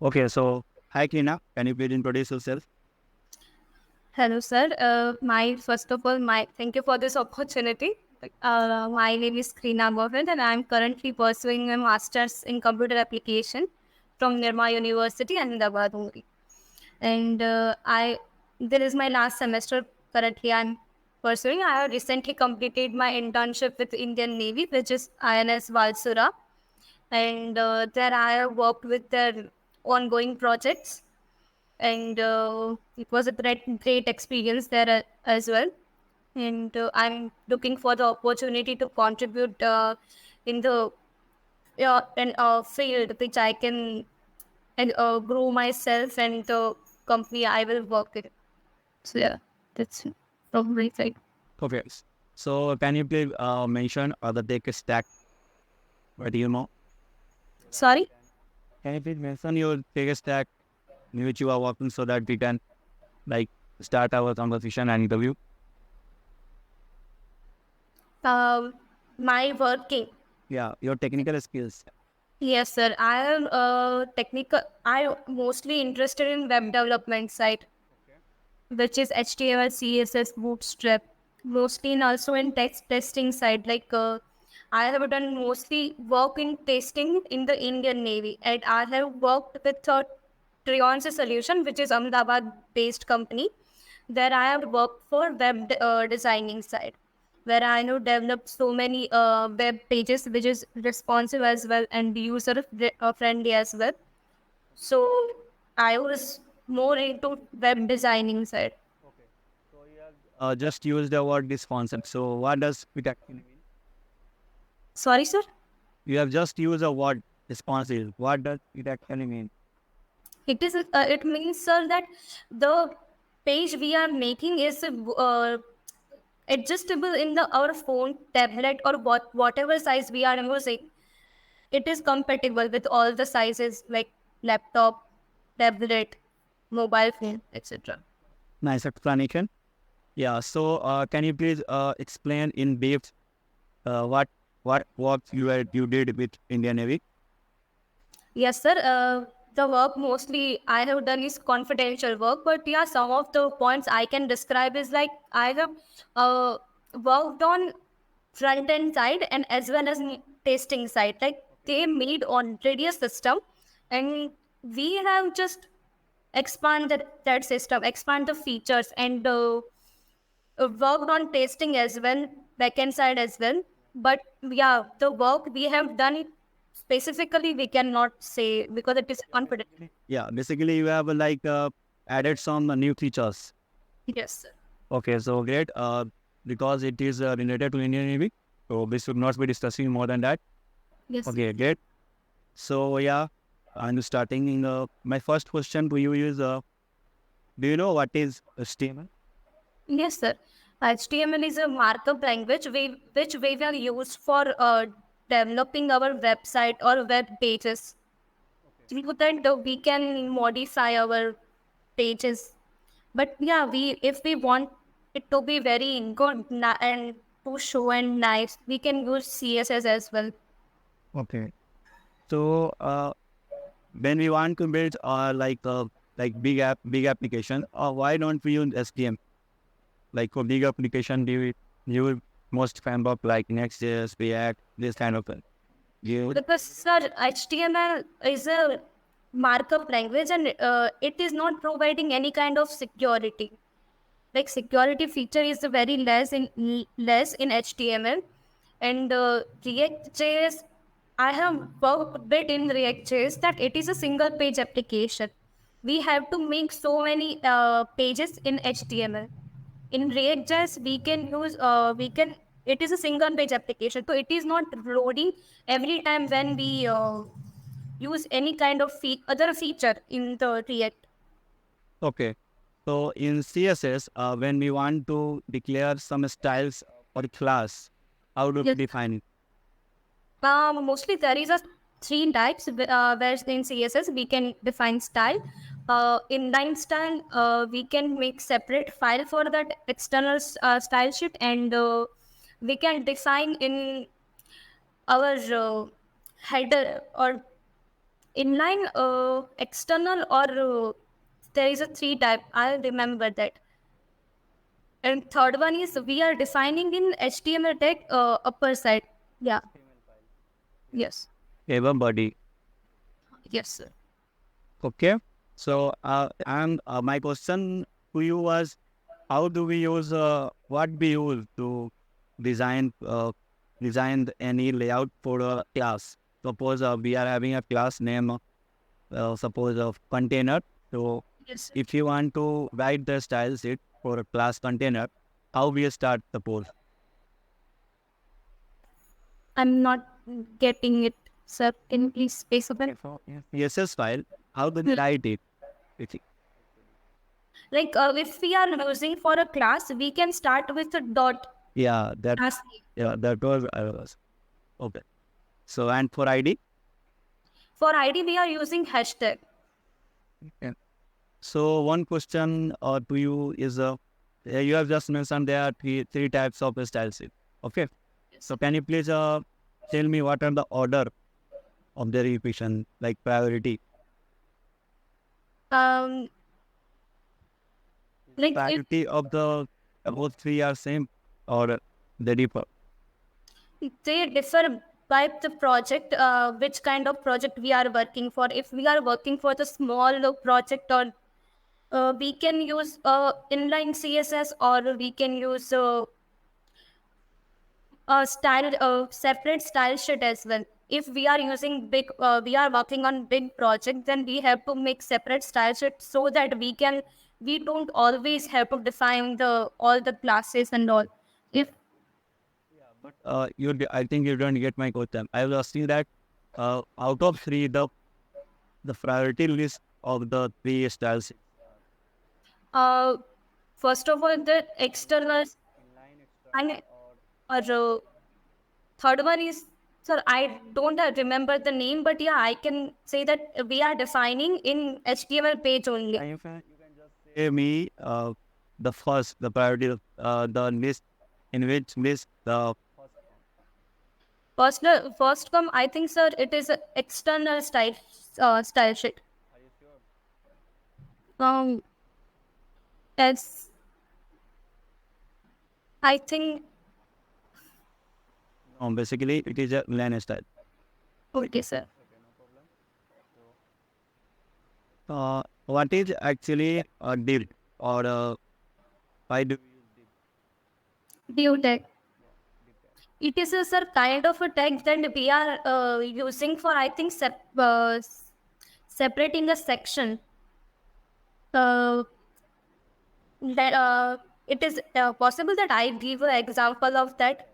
Okay, so hi Krina, can you please introduce yourself? Hello, sir. My first of all, my thank you for this opportunity. My name is Krina Govind, and I'm currently pursuing a master's in computer application from Nirma University, Ahmedabad only. And I This is my last semester. Currently, I'm pursuing. I have recently completed my internship with Indian Navy, which is INS Valsura, and there I have worked with their ongoing projects, and it was a great experience there as well. And I'm looking for the opportunity to contribute in the field which I can grow myself and the company I will work in. So yeah, that's probably right. Okay, so can you please mention the tech stack? What do you know? Sorry. Can you please mention your tech stack in which you are working so that we can like start our conversation and interview? um, my working. Yeah, your technical skills. Yes, sir. I am technical. I mostly interested in web development side, which is HTML, CSS, Bootstrap, mostly and also in text testing side. I have done mostly work in testing in the Indian Navy, and I have worked with Trion's Solution, which is Ahmedabad-based company. There I have worked for designing side, where I know developed so many web pages, which is responsive as well and user friendly as well. So I was more into web designing side. Okay, so you have just use the word responsive. So what does it actually mean? Sorry, sir. You have just used the word responsive. What does it actually mean? It is. It means, sir, that the page we are making is adjustable in the our phone, tablet, or whatever size we are using. It is compatible with all the sizes like laptop, tablet, mobile phone, etc. Nice explanation. Yeah, so can you please explain in brief what work you did with Indian Navy? Yes, sir. The work mostly I have done is confidential work, but yeah, some of the points I can describe is like I have uh, worked on front end side and as well as testing side. Like they made already a system, and we have just expanded that system, expand the features, and worked on testing as well, backend side as well. But yeah, the work we have done specifically we cannot say because it is confidential. Yeah, basically you have added some new features. Yes, sir. Okay, so great. Because it is related to Indian Navy, so we should not be discussing more than that. Yes. Okay, great. So yeah, I'm starting in my first question to you is do you know what is HTML? Yes, sir. HTML is a markup language which we will use for developing our website or web pages. So that we can modify our pages. But yeah, we if we want it to be very good and to show and nice, we can use CSS as well. Okay. So when we want to build big application, why don't we use HTML? Like for big application, do you most fan of like Next.js, React, this kind of thing? You Because sir, HTML is a markup language and it is not providing any kind of security. Like security feature is very less in HTML, and React.js. I have worked a bit in React.js that it is a single page application. We have to make so many pages in HTML. In React.js, we can it is a single page application, so it is not loading every time when we use any kind of other feature in the React. okay? So in CSS, when we want to declare some styles or class, how do we Yes. define it? Mostly there is a three types where in CSS we can define style. Inline style, we can make separate file for that external style sheet, and we can define in our header or inline, external, or there is a three type. I remember that. And third one is we are defining in HTML tag upper side. Yeah. Yes. Everybody. Yes, sir. Okay. So, and my question to you was, how do we use what we use to design any layout for a class? Suppose we are having a class name, suppose of container. So, Yes, sir. if you want to write the style sheet for a class container, how we start suppose? I'm not getting it, sir. Can you please specify? CSS file, how do we write it? It's- Like if we are using for a class, we can start with a dot. Yeah, that Class. that was okay. So, and for ID. For ID, we are using hashtag. Yeah. So one question to you is, you have just mentioned there are three types of style sheet. Okay. So can you please tell me what are the order of the revision, like priority? Um, like it, Priority of the both three are same or they differ? they differ by the project, which kind of project we are working for. If we are working for the small project, or we can use inline CSS, or we can use separate style sheet as well. If we are using big, we are working on big project, then we have to make separate style sheet so that we don't always have to define the all the classes and all. If But I think you don't get my question. I was asking that out of three, the priority list of the three styles. uh, first of all, the external and third one is, sir, I don't remember the name, but yeah, I can say that we are defining in HTML page only. You can just say me the priority, the list in which list the First come, I think, sir, it is a external style sheet. Um, as I think, basically it is a line style. okay, sir. What is actually a div or why do we use div? Div tag. It is a, sir, kind of a tag that we are using for, I think, separating a section. Uh, that it is possible that I give an example of that.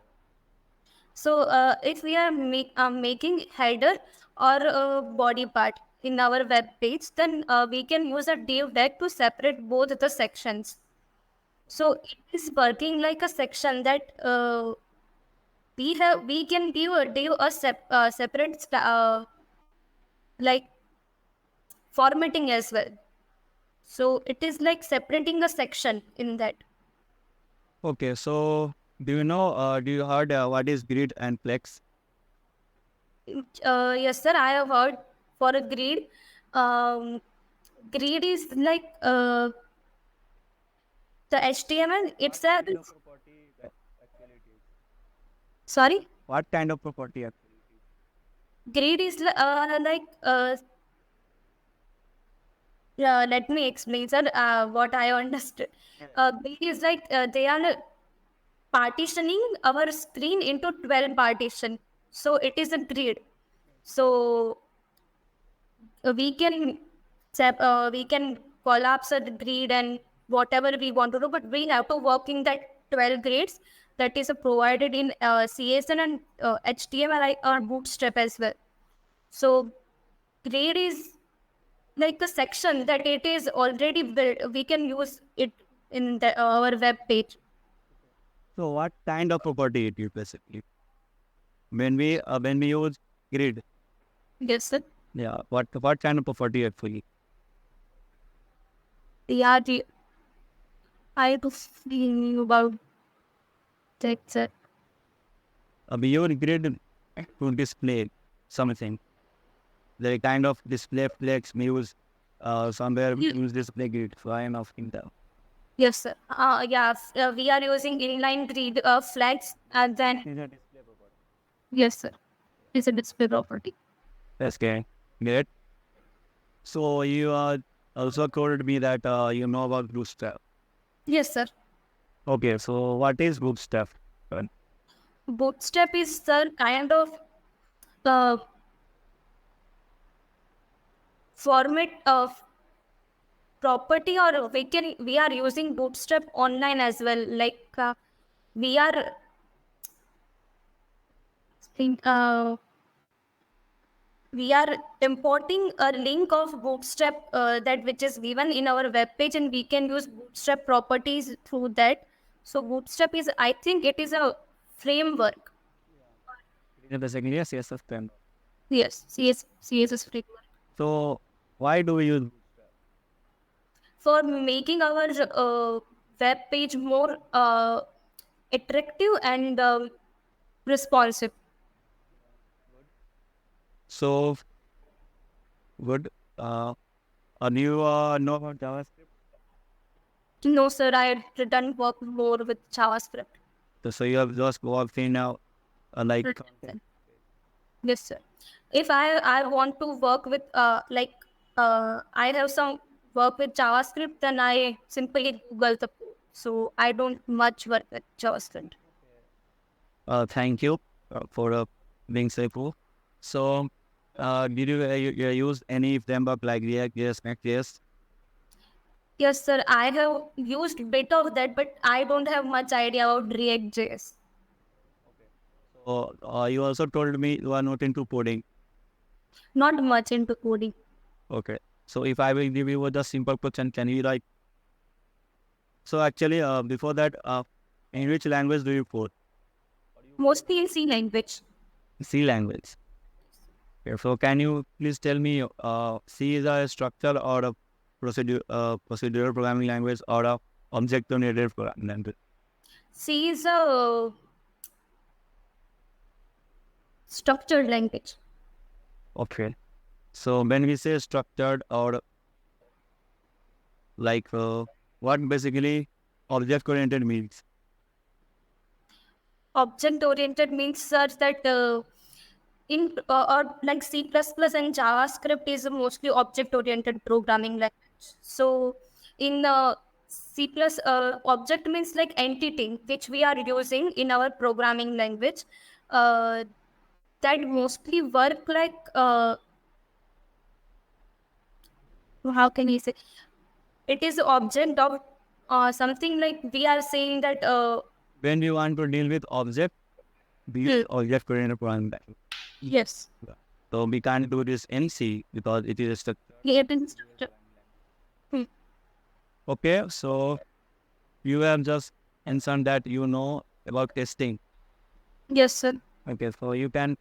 So if we are making header or body part in our web page, then we can use a div tag to separate both the sections. So it is working like a section that we can give a separate like formatting as well. So it is like separating a section in that. Okay, so do you know? Do you heard what is grid and flex? Yes, sir. I have heard for a grid. Um, Grid is like the HTML itself. Sorry, What kind of property? grid is like let me explain, sir. What I understood. Grid is like they are partitioning our screen into 12 partition. So it is a grid. So we can collapse a grid and whatever we want to do, but we have to work in that 12 grids that is provided in CSN and HTML or Bootstrap as well. So grid is like a section that it is already built. We can use it in our web page. So what kind of property it is basically? When we use grid, Yes, sir. yeah. What kind of property actually? Yeah, I to feel about that, sir. We use grid to display something. the kind of display flex we use somewhere we Ye- use display grid. So I am asking that. Yes, sir. We are using inline grid flags, and then yes, sir. It's a display property. That's great. So you also told me that you know about Bootstrap. Yes, sir. Okay, so what is Bootstrap? Bootstrap is the kind of uh, format of property, or we are using Bootstrap online as well. Like we are uh, we are importing a link of Bootstrap that which is given in our web page, and we can use Bootstrap properties through that. So Bootstrap is, I think, it is a framework. Basically, yes, yes, then. Yes, CSS framework So why do we use? for making our web page more attractive and responsive. So good. And you know about JavaScript? No, sir, I didn't work more with JavaScript. So you have just worked in like Yes, sir. If I want to work with I have some work with JavaScript, then I simply Google the code. So I don't much work with JavaScript. thank you for being so cool. So did you use any framework like React, JS, Next.js? Yes, sir. I have used bit of that, but I don't have much idea about React.js. So you also told me you are not into coding. Not much into coding. Okay. So if I will give you a just simple question, can you like? So actually, before that, in which language do you code? Mostly in C language. C language. Okay. So can you please tell me, C is a structure or a procedural programming language or a object-oriented programming language? C is a structured language. Okay. So when we say structured or like what basically object-oriented means? Object oriented means such that in or like C++ and JavaScript is mostly object oriented programming language. So in C plus object means like entity which we are using in our programming language, uh, that mostly work like how can we say, it is object of something like we are saying that When we want to deal with object, we use object-oriented programming language. yes, So we can't do this in C because it is a structure. it is structure. Okay, so you have just mentioned that you know about testing. Yes, sir. Okay, so you can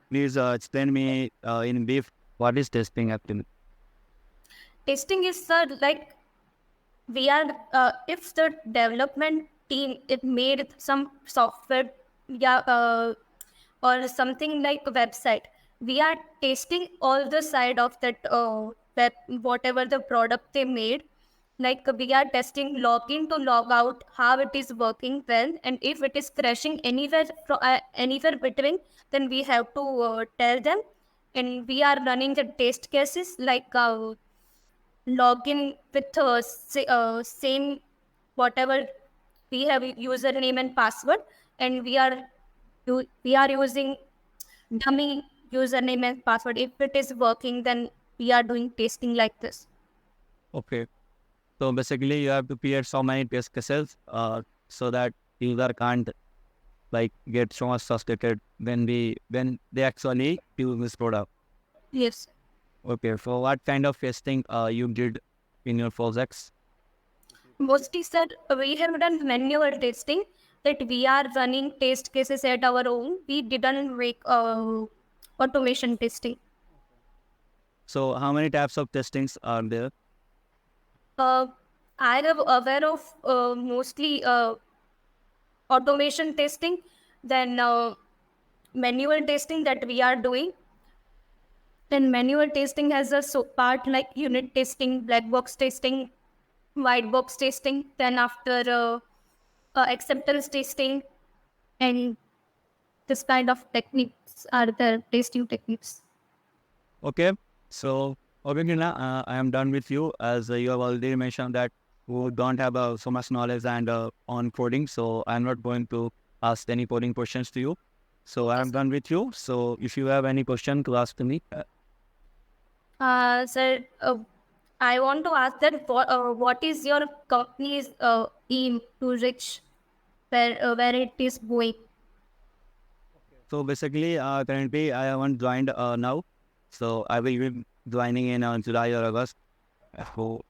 please explain me in brief what is testing actually. Testing is like we are if the development team it made some software, yeah, or something like a website, we are testing all the side of that web, whatever the product they made. Like we are testing login to log out how it is working well, and if it is crashing anywhere anywhere between, then we have to tell them, and we are running the test cases like login with same whatever we have username and password, and we are using dummy username and password. If it is working, then we are doing testing like this. Okay, so basically you have to create so many test cases so that user can't like get so much frustrated when they actually use this product. Yes, Okay, so what kind of testing you did in your projects? mostly sir, we have done manual testing, that we are running test cases at our own. We didn't make automation testing. So how many types of testings are there? uh, I am aware of mostly automation testing, then manual testing that we are doing, Then manual testing has a part like unit testing, black box testing, white box testing. Then after acceptance testing, and this kind of techniques are the testing techniques. Okay. So, okay, Krina, I am done with you as you have already mentioned that you don't have so much knowledge and on coding. So, I'm not going to ask any coding questions to you. So, I am done with you. So, if you have any question to ask to me, Sir, I want to ask that what is your company's aim to reach where it is going? so basically, currently I haven't joined now. So, I will be joining in July or August. So,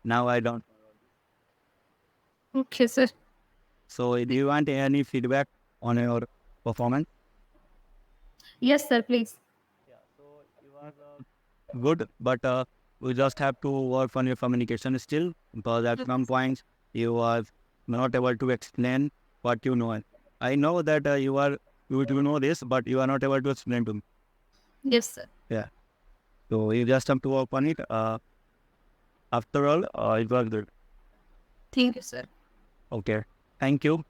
now I don't. Okay, sir. So, do you want any feedback on your performance? Yes, sir, please. Yeah, so you are good, but you just have to work on your communication still because at some points you are not able to explain what you know. I know that you do know this, but you are not able to explain to me. Yes, sir. Yeah, so you just have to work on it. After all, it was good. Thank you, sir. Okay, thank you.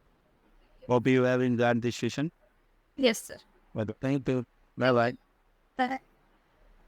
Hope you have enjoyed this session. Yes, sir. Well, thank you. Bye bye. Bye.